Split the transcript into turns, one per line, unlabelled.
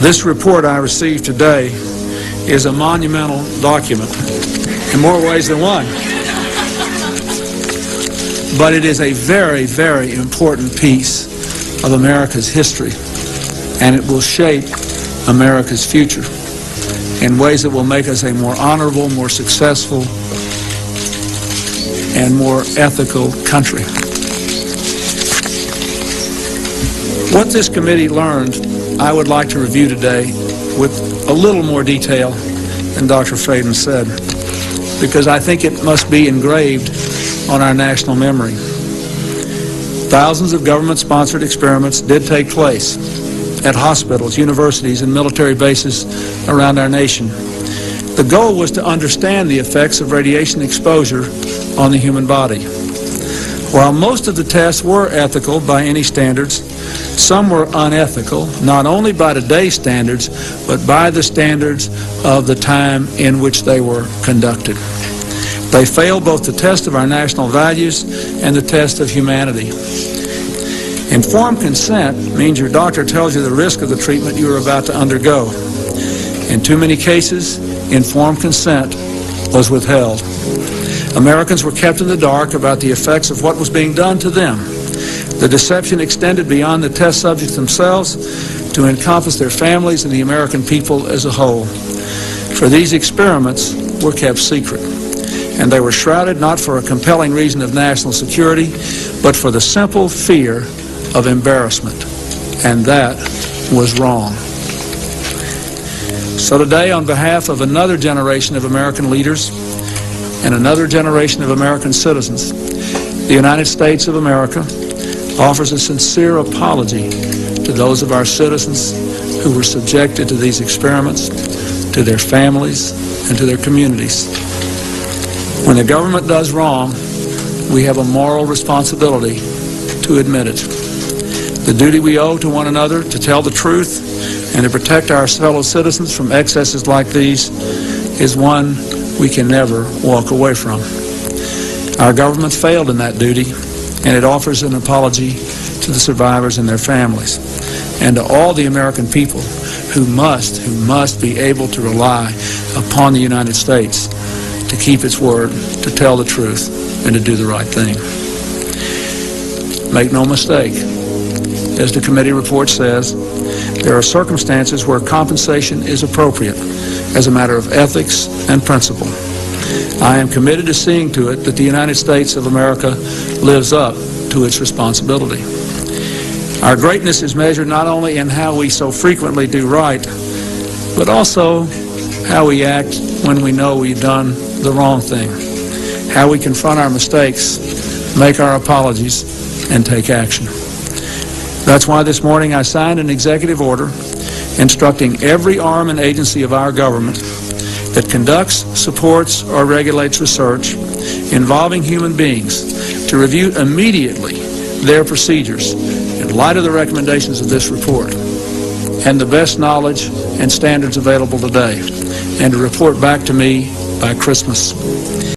This report I received today is a monumental document in more ways than one. But it is a very, very important piece of America's history, and it will shape America's future in ways that will make us a more honorable, more successful, and more ethical country. What this committee learned, I would like to review today with a little more detail than Dr. Faden said, because I think it must be engraved on our national memory. Thousands of government-sponsored experiments did take place at hospitals, universities, and military bases around our nation. The goal was to understand the effects of radiation exposure on the human body. While most of the tests were ethical by any standards, some were unethical, not only by today's standards, but by the standards of the time in which they were conducted. They failed both the test of our national values and the test of humanity. Informed consent means your doctor tells you the risk of the treatment you are about to undergo. In too many cases, informed consent was withheld. Americans were kept in the dark about the effects of what was being done to them. The deception extended beyond the test subjects themselves to encompass their families and the American people as a whole. For these experiments were kept secret, and they were shrouded not for a compelling reason of national security, but for the simple fear of embarrassment, and that was wrong. So today, on behalf of another generation of American leaders and another generation of American citizens, the United States of America offers a sincere apology to those of our citizens who were subjected to these experiments, to their families, and to their communities. When the government does wrong, we have a moral responsibility to admit it. The duty we owe to one another to tell the truth and to protect our fellow citizens from excesses like these is one we can never walk away from. Our government failed in that duty, and it offers an apology to the survivors and their families, and to all the American people who must be able to rely upon the United States to keep its word, to tell the truth, and to do the right thing. Make no mistake, as the committee report says, there are circumstances where compensation is appropriate as a matter of ethics and principle. I am committed to seeing to it that the United States of America lives up to its responsibility. Our greatness is measured not only in how we so frequently do right, but also how we act when we know we've done the wrong thing, how we confront our mistakes, make our apologies, and take action. That's why this morning I signed an executive order instructing every arm and agency of our government that conducts, supports, or regulates research involving human beings to review immediately their procedures in light of the recommendations of this report and the best knowledge and standards available today, and to report back to me by Christmas.